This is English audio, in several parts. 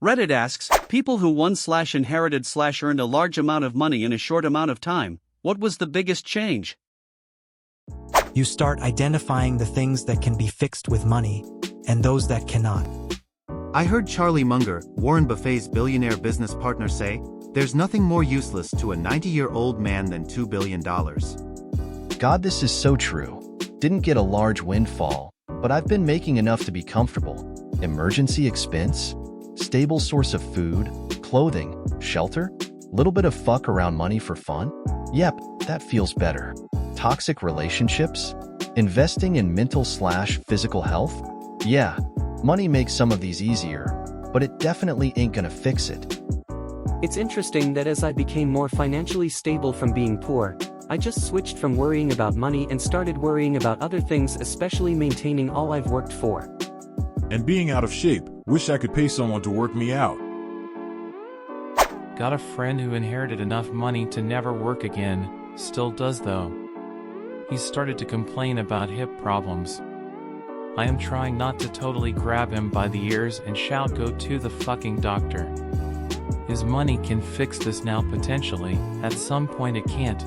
Reddit asks, people who won/inherited/earned a large amount of money in a short amount of time, what was the biggest change? You start identifying the things that can be fixed with money, and those that cannot. I heard Charlie Munger, Warren Buffett's billionaire business partner, say, "There's nothing more useless to a 90-year-old man than $2 billion. God, this is so true. Didn't get a large windfall, but I've been making enough to be comfortable. Emergency expense? Stable source of food, clothing, shelter? Little bit of fuck around money for fun? Yep, that feels better. Toxic relationships? Investing in mental/physical health? Yeah, money makes some of these easier, but it definitely ain't gonna fix it." It's interesting that as I became more financially stable from being poor, I just switched from worrying about money and started worrying about other things, especially maintaining all I've worked for. And being out of shape, wish I could pay someone to work me out. Got a friend who inherited enough money to never work again, still does though. He's started to complain about hip problems. I am trying not to totally grab him by the ears and shout, "Go to the fucking doctor." His money can fix this now potentially, at some point it can't.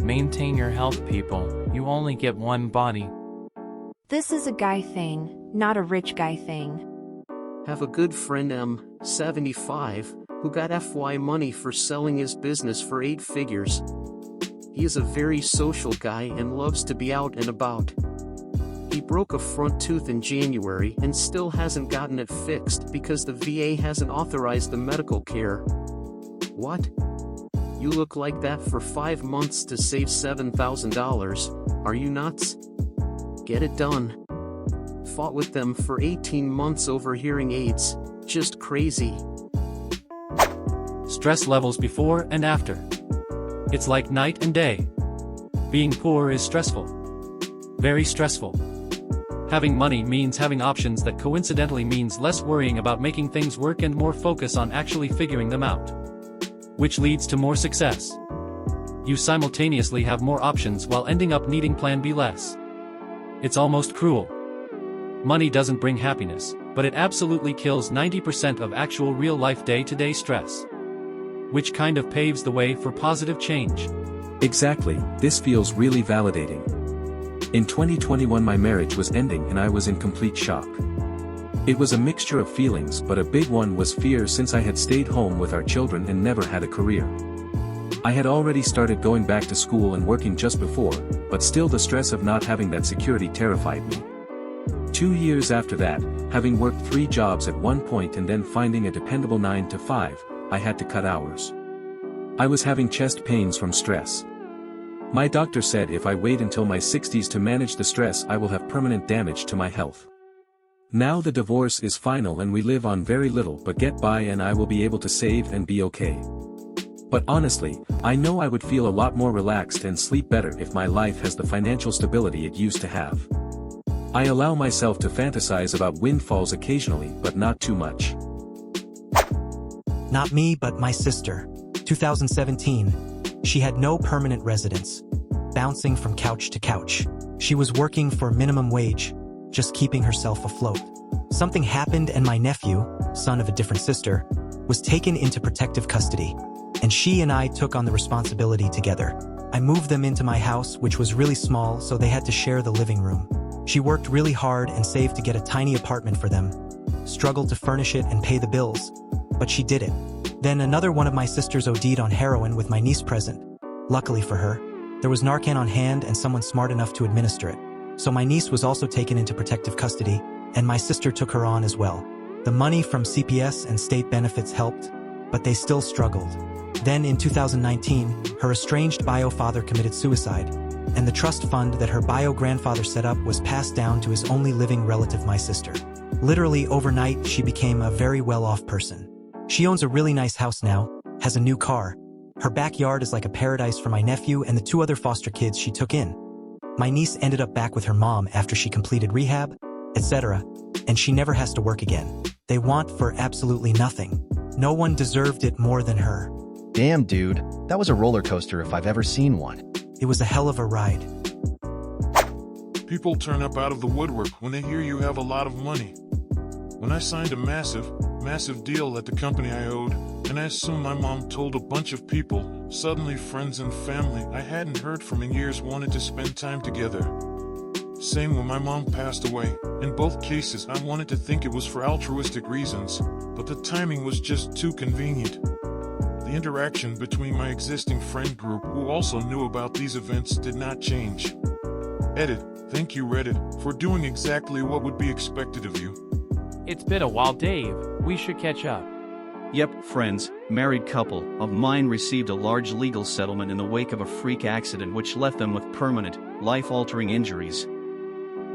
Maintain your health, people, you only get one body. This is a guy thing, not a rich guy thing. Have a good friend M75, who got FY money for selling his business for 8 figures. He is a very social guy and loves to be out and about. He broke a front tooth in January and still hasn't gotten it fixed because the VA hasn't authorized the medical care. What? You look like that for 5 months to save $7,000, are you nuts? Get it done. Fought with them for 18 months over hearing aids, just crazy. Stress levels before and after. It's like night and day. Being poor is stressful. Very stressful. Having money means having options that coincidentally means less worrying about making things work and more focus on actually figuring them out. Which leads to more success. You simultaneously have more options while ending up needing plan B less. It's almost cruel. Money doesn't bring happiness, but it absolutely kills 90% of actual real-life day-to-day stress. Which kind of paves the way for positive change. Exactly, this feels really validating. In 2021 my marriage was ending and I was in complete shock. It was a mixture of feelings, but a big one was fear since I had stayed home with our children and never had a career. I had already started going back to school and working just before, but still the stress of not having that security terrified me. 2 years after that, having worked 3 jobs at one point and then finding a dependable 9 to 5, I had to cut hours. I was having chest pains from stress. My doctor said if I wait until my 60s to manage the stress I will have permanent damage to my health. Now the divorce is final and we live on very little but get by and I will be able to save and be okay. But honestly, I know I would feel a lot more relaxed and sleep better if my life has the financial stability it used to have. I allow myself to fantasize about windfalls occasionally but not too much. Not me, but my sister. 2017. She had no permanent residence. Bouncing from couch to couch. She was working for minimum wage, just keeping herself afloat. Something happened and my nephew, son of a different sister, was taken into protective custody. And she and I took on the responsibility together. I moved them into my house, which was really small, so they had to share the living room. She worked really hard and saved to get a tiny apartment for them. Struggled to furnish it and pay the bills. But she did it. Then another one of my sisters OD'd on heroin with my niece present. Luckily for her, there was Narcan on hand and someone smart enough to administer it. So my niece was also taken into protective custody, and my sister took her on as well. The money from CPS and state benefits helped, but they still struggled. Then in 2019, her estranged bio father committed suicide, and the trust fund that her bio grandfather set up was passed down to his only living relative, my sister. Literally overnight, she became a very well-off person. She owns a really nice house now, has a new car. Her backyard is like a paradise for my nephew and the 2 other foster kids she took in. My niece ended up back with her mom after she completed rehab, etc., and she never has to work again. They want for absolutely nothing. No one deserved it more than her. Damn, dude, that was a roller coaster if I've ever seen one. It was a hell of a ride. People turn up out of the woodwork when they hear you have a lot of money. When I signed a massive massive deal at the company I owed, and I assume my mom told a bunch of people. Suddenly friends and family I hadn't heard from in years wanted to spend time together. Same when my mom passed away. In both cases I wanted to think it was for altruistic reasons, but the timing was just too convenient. The interaction between my existing friend group who also knew about these events did not change. Edit. Thank you Reddit, for doing exactly what would be expected of you. It's been a while, Dave. We should catch up. Yep, friends, married couple of mine received a large legal settlement in the wake of a freak accident which left them with permanent, life-altering injuries.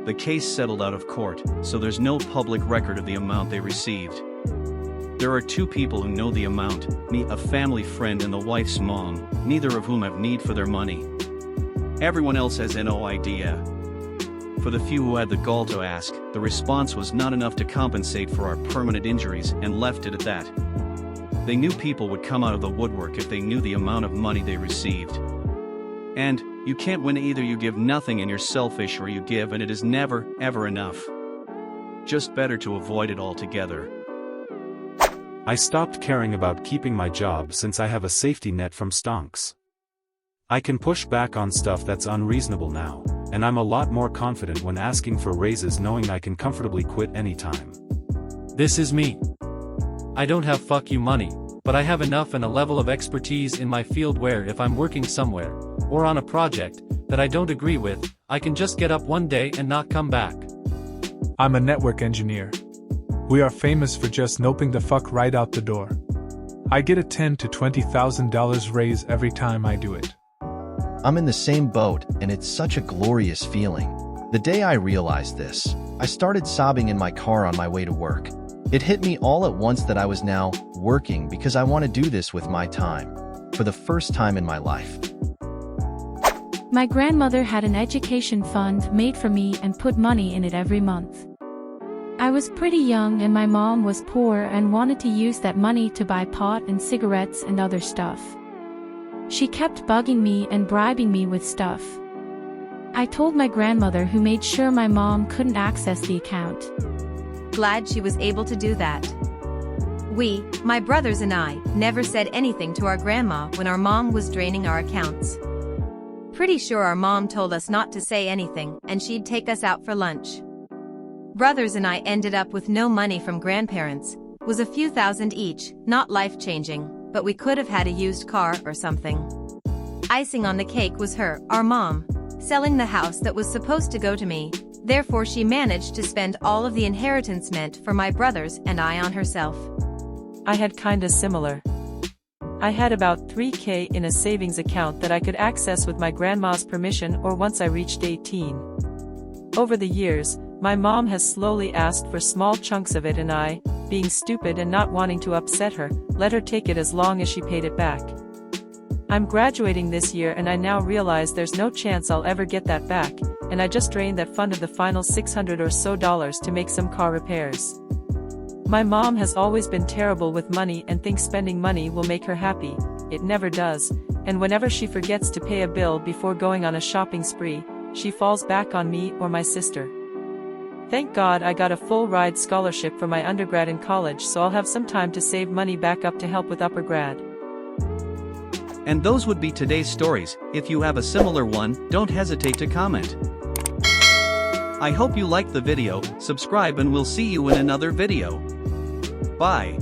The case settled out of court, so there's no public record of the amount they received. There are two people who know the amount, me, a family friend, and the wife's mom, neither of whom have need for their money. Everyone else has no idea. For the few who had the gall to ask, the response was not enough to compensate for our permanent injuries and left it at that. They knew people would come out of the woodwork if they knew the amount of money they received. And, you can't win either. You give nothing and you're selfish, or you give and it is never, ever enough. Just better to avoid it altogether. I stopped caring about keeping my job since I have a safety net from stonks. I can push back on stuff that's unreasonable now, and I'm a lot more confident when asking for raises knowing I can comfortably quit anytime. This is me. I don't have fuck you money, but I have enough and a level of expertise in my field where if I'm working somewhere, or on a project, that I don't agree with, I can just get up one day and not come back. I'm a network engineer. We are famous for just noping the fuck right out the door. I get a $10,000 to $20,000 raise every time I do it. I'm in the same boat, and it's such a glorious feeling. The day I realized this, I started sobbing in my car on my way to work. It hit me all at once that I was now working because I want to do this with my time. For the first time in my life. My grandmother had an education fund made for me and put money in it every month. I was pretty young and my mom was poor and wanted to use that money to buy pot and cigarettes and other stuff. She kept bugging me and bribing me with stuff. I told my grandmother, who made sure my mom couldn't access the account. Glad she was able to do that. We, my brothers and I, never said anything to our grandma when our mom was draining our accounts. Pretty sure our mom told us not to say anything and she'd take us out for lunch. Brothers and I ended up with no money from grandparents, was a few thousand each, not life-changing, but we could have had a used car or something. Icing on the cake was her, our mom, selling the house that was supposed to go to me, therefore she managed to spend all of the inheritance meant for my brothers and I on herself. I had kinda similar. I had about $3,000 in a savings account that I could access with my grandma's permission or once I reached 18. Over the years, my mom has slowly asked for small chunks of it and I, being stupid and not wanting to upset her, let her take it as long as she paid it back. I'm graduating this year and I now realize there's no chance I'll ever get that back, and I just drained that fund of the final $600 or so to make some car repairs. My mom has always been terrible with money and thinks spending money will make her happy. It never does, and whenever she forgets to pay a bill before going on a shopping spree, she falls back on me or my sister. Thank God I got a full ride scholarship for my undergrad in college, so I'll have some time to save money back up to help with upper grad. And those would be today's stories. If you have a similar one, don't hesitate to comment. I hope you liked the video, subscribe and we'll see you in another video. Bye.